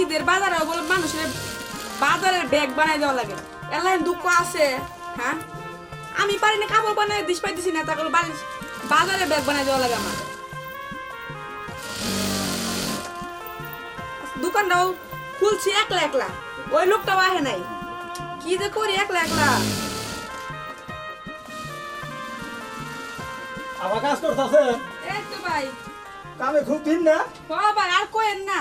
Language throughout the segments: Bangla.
ঈদের বাজারে বলে মানুষের বাজারের ব্যাগ বানাই দেওয়া লাগে এলাইন দুঃখ আছে হ্যাঁ আমি পারি না কাপড় বানাই দিস পাইতেছি না তারপর বাজারে ব্যাগ বানাই দেওয়া লাগে আমার দোকানটাও খুলছি একলা একলা ওই লোকটাও আহে নাই কি যে করি একলা একলা আবার কাজ করতেছে এই তো ভাই কামে খুব দিন না ভাই আর কোয়েন না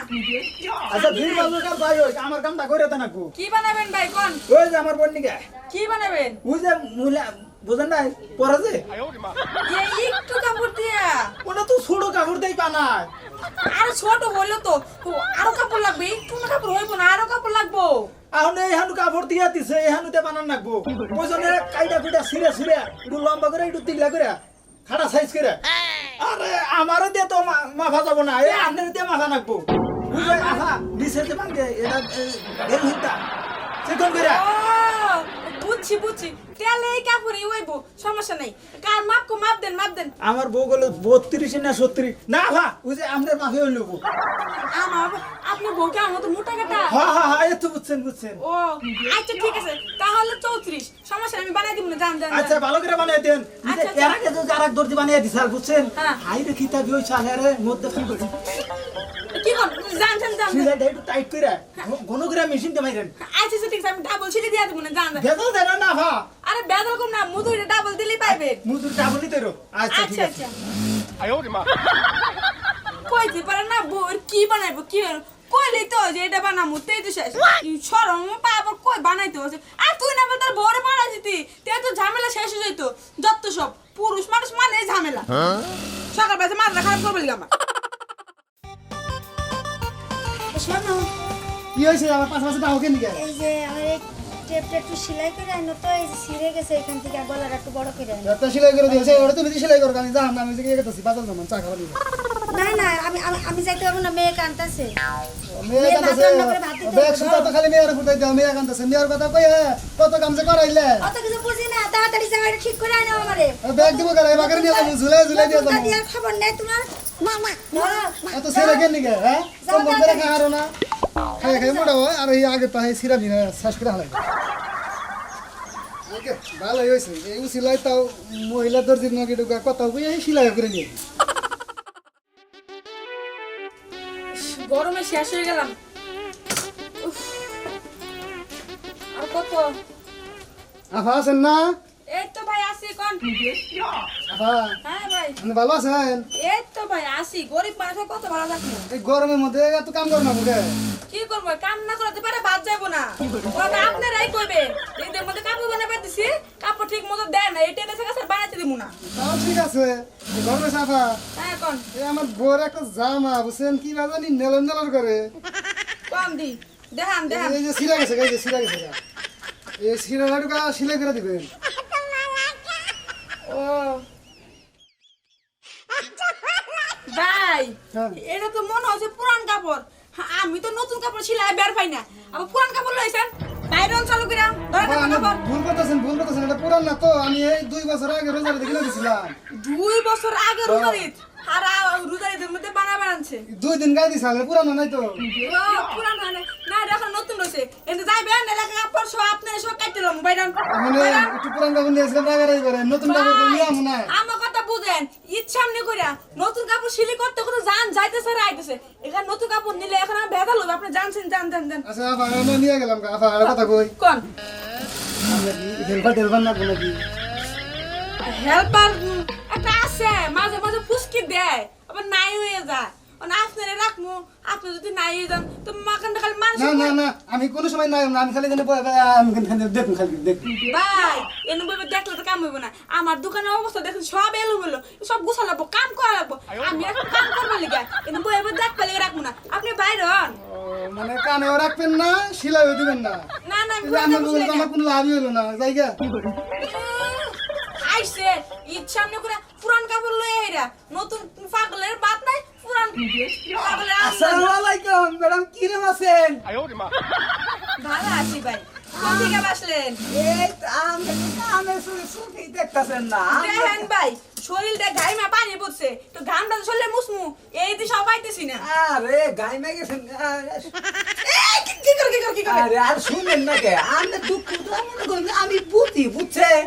আচ্ছা দিন বাজে কাম ভাই ওই আমার কামটা করে দেন আপু কি বানাবেন ভাই কোন ওই যে আমার বন্নিকা কি বানাবেন ওই যে মহিলা বুঝেন নাই পরে যে এই একটু কাপড় দিয়া ওটা তো ছোট কাপড় দেই পানায় আর ছোট হইলো তো আরো কাপড় লাগবে একটু না কাপড় হইব না আরো কাপড় লাগবো এখন এই হানু কাপড় দিয়া দিছে এই হানুতে বানান নাকবো ওইজনে কাইটা কুইটা ছিঁড়ে ছিঁড়ে একটু লম্বা করে একটু তিগলা করে খাড়া সাইজ করে আরে আমারও দিয়ে তো মাথা যাবো না এই আপনার দিয়ে মাথা নাকবো বুঝলে আহা নিচে যে ভাঙ্গে এটা বের হইতা সেরকম করে ও বুঝছি বুঝছি তাহলে এই কাপড়ই হইব সমস্যা নাই কার মাপ দেন আমার বউ বলে 32 না 36 না ভা ওই যে আপনার মাফে হইল বউ আমার আপনি বউকে আমার তো মোটা কাটা হ্যাঁ এত বুঝছেন ও আচ্ছা ঠিক আছে তাহলে 34 সমস্যা নাই, আমি বানাই দিব না জান আচ্ছা ভালো করে বানিয়ে দেন আচ্ছা, এর আগে যে আরেক দর্জি বানিয়ে দিছাল বুঝছেন হ্যাঁ। হাই রে কিতা বিই চালে রে মধ্যে কি করছি কি কোন জান সিলাইটা একটু টাইট করে ঘন করে মেশিনটা মাইরেন আচ্ছা ঠিক আছে আমি ডাবল সিটি দিয়া দিব না জান বেদল দেন না ভা আরে বেদল কম না মুদুরে ডাবল দিলেই পাইবেন মুদুর ডাবলই তেরো আচ্ছা ঠিক আছে কইতে পারে না বউর কি বানাইবো কি কইলেই তো যে এটা বানামু তেই তো শেষ শরম পাবার কই বানাইতে হচ্ছে আর তুই না তোর বউরে বানাইছিতি তে তো ঝামেলা শেষ হয়ে যাইতো যত সব পুরুষ মানুষ মানে ঝামেলা সকালবেলা মাথা খারাপ করবে লিগা আমার শোনো কি হইছে আমার পাঁচ মাসে দাও কেন গেল এই যে আমার এই টেপটা একটু সেলাই করে আনো তো এই যে ছিঁড়ে গেছে এখান থেকে গলাটা একটু বড় করে আনো যত সেলাই করে দিয়েছে ওটা তুমি সেলাই করো আমি জান আমি যে কি করতেছি বাজার যাম চা খাবার নিয়ে না না আমি যাইতে পারবো না মেয়ে কান্তাছে মেয়ে কাঁদতেছে ব্যাগ সুতা তো খালি মেয়ের ফুটাই দাও মেয়ে কাঁদতেছে মেয়ের কথা কই কত কাম যে করাইলে অত কিছু বুঝি না তাড়াতাড়ি জায়গাটা ঠিক করে আনো আমারে ব্যাগ দিব করে বাগারে নিয়ে যাবো ঝুলাই দিয়ে যাবো দিয়ার খবর নেই তোমার মামা এত ছেলে কেন নিগে হ্যাঁ কম বন্ধ করে খাওয়ারো না খাই খাই মোটা হয় আর এই আগে পাহে সিরা দিনা শ্বাস করে হালাই ওকে ভালো হয়েছে এই সিলাই তাও মহিলা দর্জির নাকি ঢুকা কথা বই এই সিলাই করে নিয়ে গরমে শেষ হয়ে গেলাম উফ। আর কত আফা আছেন না এই তো ভাই আসি কোন আফা হ্যাঁ ভাই আপনি ভালো আছেন এই তো ভাই আসি গরিব মানুষ কত ভালো থাকবো এই গরমের মধ্যে এত কাম করো না বুকে কি করবো কাম না করতে পারে বাদ যাবো না ওটা আপনারাই কইবে এদের মধ্যে কাপড় বানাবে দিছি কাপড় ঠিক মতো দেয় না এটা দেশে কাছে বানাইতে দিব না তাও ঠিক আছে এই গরমে সাফা হ্যাঁ কোন এই আমার বউর একটা জামা বুঝছেন কি না জানি নেলন নেলন করে কম দি দেখান দেখান এই যে সিরা গেছে এই যে সিরা গেছে এই সিরা লাডুকা সিলাই করে দিবেন ও ভাই হ্যাঁ। এটা তো মনে হচ্ছে পুরান কাপড় আমি তো নতুন কাপড় ছিলাই বের পাই না আবার পুরান কাপড় লইছেন বাইরে চালু করে ধরেন কাপড় ভুল করতেছেন এটা পুরান না তো আমি এই 2 বছর আগে রোজারে দেখে দিয়েছিলাম 2 বছর আগে রোজারিত আর রোজারিতের মধ্যে বানাচ্ছে 2 দিন গায়ে দিয়েছিলাম পুরান নাই তো ও পুরান হয় না না এটা এখন নতুন রয়েছে এতে যাইবেন এলাকা কাপড় সব আপনারা সব কাটতে লম বাইরান মানে একটু পুরান কাপড় নিয়েছিলাম রাগারাগি করে নতুন কাপড় নিয়ে আমু না আমার কথা বুঝেন ইচ্ছা সামনে কইরা নতুন কাপড় সিলি করতে করতে জান যাইতেছে আর আইতেছে এখানে নতুন কাপড় নিলে এখন আর ভেজাল হবে আপনি জানছেন জান আচ্ছা আফা আমি নিয়ে গেলাম আফা আর কথা কই কোন হেলপার না কোন কি হেল্পার একটা আছে মাঝে মাঝে ফুসকি দেয় আবার নাই হয়ে যায় না আপনারে রাখমু আপনি যদি নাই হয়ে যান তো মাখানটা খালি মানুষ না আমি কোনো সময় নাই আমি খালি জানি আমি দেখুন খালি দেখুন ভাই এনে বইবে দেখলে তো কাম হইব না আমার দোকানের অবস্থা দেখুন সব এলো বললো সব গুছা লাগবো কাম করা লাগবো আমি এখন কাম করবো লিগা এনে বইবে দেখবে লিগে রাখবো না আপনি বাইরে হন মানে কানেও রাখবেন না সিলাইও দিবেন না না আমি আমার বলতে আমার কোনো লাভই হলো না জায়গা আইছে ইচ্ছা আমনে করে পুরান কাপড় লয়ে আইরা নতুন পাগলের বাত নাই পুরান পাগলের আসসালামু আলাইকুম ম্যাডাম কি রকম আছেন ভালো আছি ভাই কোন থেকে আসলেন এই তো আমি কামে সুখী দেখতেছেন না দেখেন ভাই শরীরটা ঘাইমা পানি পড়ছে তো ঘামটা শরীরে মুসমু এই তো সবাইতেছি না আরে গাইমে গেছেন এই, কি করে আরে আর শুনেন না কে আমাদের দুঃখ তো মনে করেন যে আমি বুঝি বুঝছেন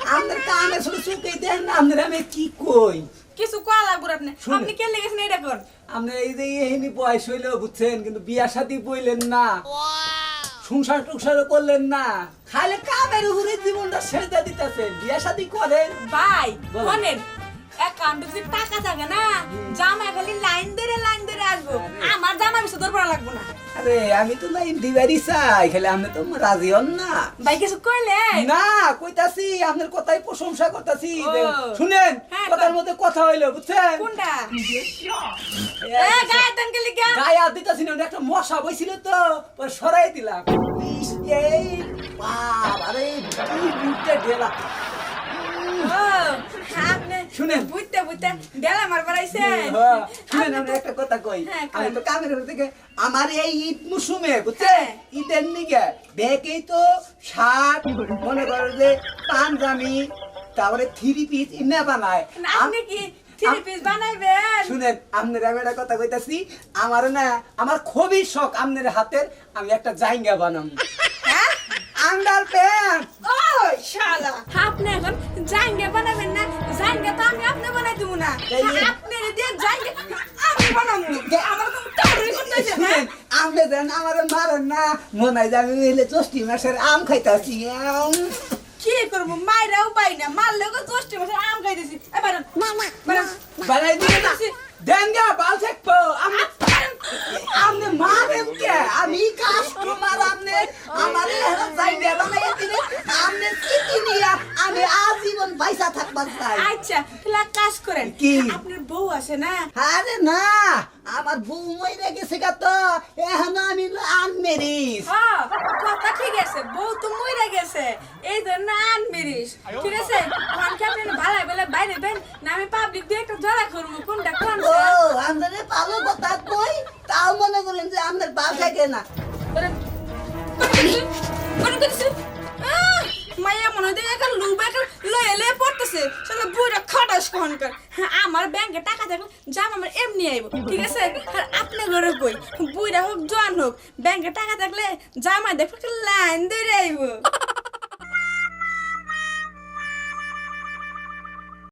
আমাদের কানে শুধু চুকেই দেন না আমাদের আমি কি কই কিছু কয়া লাগবে আপনি শুনে। আপনি কে লেগেছেন এটা কর আমরা এই যে এহিনি বয়স হইলো বুঝছেন কিন্তু বিয়া শাদী বইলেন না সংসার টুকসারও করলেন না খালি কামের উপরে জীবনটা ছেড়ে দিতেছেন বিয়া শাদী করেন ভাই বলো। শোনেন অ্যাকাউন্টে যদি টাকা থাকে না জামাই খালি লাইন ধরে আসবো আমার জামাই বেশি দরকার লাগবো না আরে আমি তো লাইন দিবারই চাই খালি আপনি তো রাজি হন না ভাই কিছু কইলে না কইতাছি আপনার কথাই প্রশংসা করতাছি ও। শুনেন হ্যাঁ, কথার কর। মধ্যে কথা হইলো বুঝছেন কোনটা এ গায়ে টানকে লিখা গায়ে হাত দিতাছি না ওটা একটা মশা বইছিল তো পরে সরাই দিলাম ইস, এই বাপ আরে কি বুঝতে ঢেলা ও আপনি শুনেন। বুঝতে ডেলা মার বাড়াইছে শুনেন আমি একটা কথা কই হ্যাঁ, কর। আমি তো কামের থেকে আমার এই ঈদ মুসুমে বুঝছেন হ্যাঁ। ঈদের নিগে বেকেই তো শার্ট মনে করো যে পাঞ্জাবি তারপরে থ্রি পিস ইমে বানায় আপনি কি থ্রি পিস বানাইবেন শুনেন আপনার আমি একটা কথা কইতাছি আমার না আমার খুবই শখ আপনার হাতের আমি একটা জাইঙ্গা বানাম হ্যাঁ আন্ডার প্যান্ট ও শালা আপনি এখন জাঙ্গে বানাবেন না জাঙ্গে তো আমি আপনি বানাই দেবো না এই যে- আপনি দিয়ে জাঙ্গে আমি বানাবো আমার তো তাড়াতাড়ি করতে হইছে, হ্যাঁ? শুনেন আপনি দেন আমার মারেন না মনে হয় যে আমি হইলে জ্যৈষ্ঠী মাসের আম খাইতাছি কি করবো মাইরাও পাই না মারলেও তো 10টি মাসে আম খাইতেছি এবার বানাই দিবে না দেন গা বাল থাকবো আপনি মারেন কে আমি কাস্টমার আপনি আমার জাইঙ্গা বানাই দিলে আপনি চিঠি নিয়া আমি আজীবন পয়সা থাকবার চাই আচ্ছা তাহলে এক কাজ করেন কি? আপনার বউ আছে না আরে না আমার বউ মইরা গেছে গা তো এখন আমি আনমেরিস হ্যাঁ কথা ঠিক আছে বউ তো মইরা গেছে এই জন্য আনবিরিস ঠিক আছে এখন কি আপনি ভালো বেলা বাইরে বেন না আমি পাবলিক দিয়ে একটা ধরা করবো কোনটা কোন ও আমাদের ভালো কথা কই তাও মনে করেন যে আমাদের বাসা কেনা মাইয়া মনে হয় একটা লুবা একটা লয়ে পড়তেছে সেটা বুড়া খটাস কনকার আমার ব্যাংকে টাকা থাকলে জাম আমার এমনি আইব ঠিক আছে আর আপনি ঘরে কই বুড়া হোক জোয়ান হোক ব্যাংকে টাকা থাকলে জামাই দেখো লাইন ধরে আইব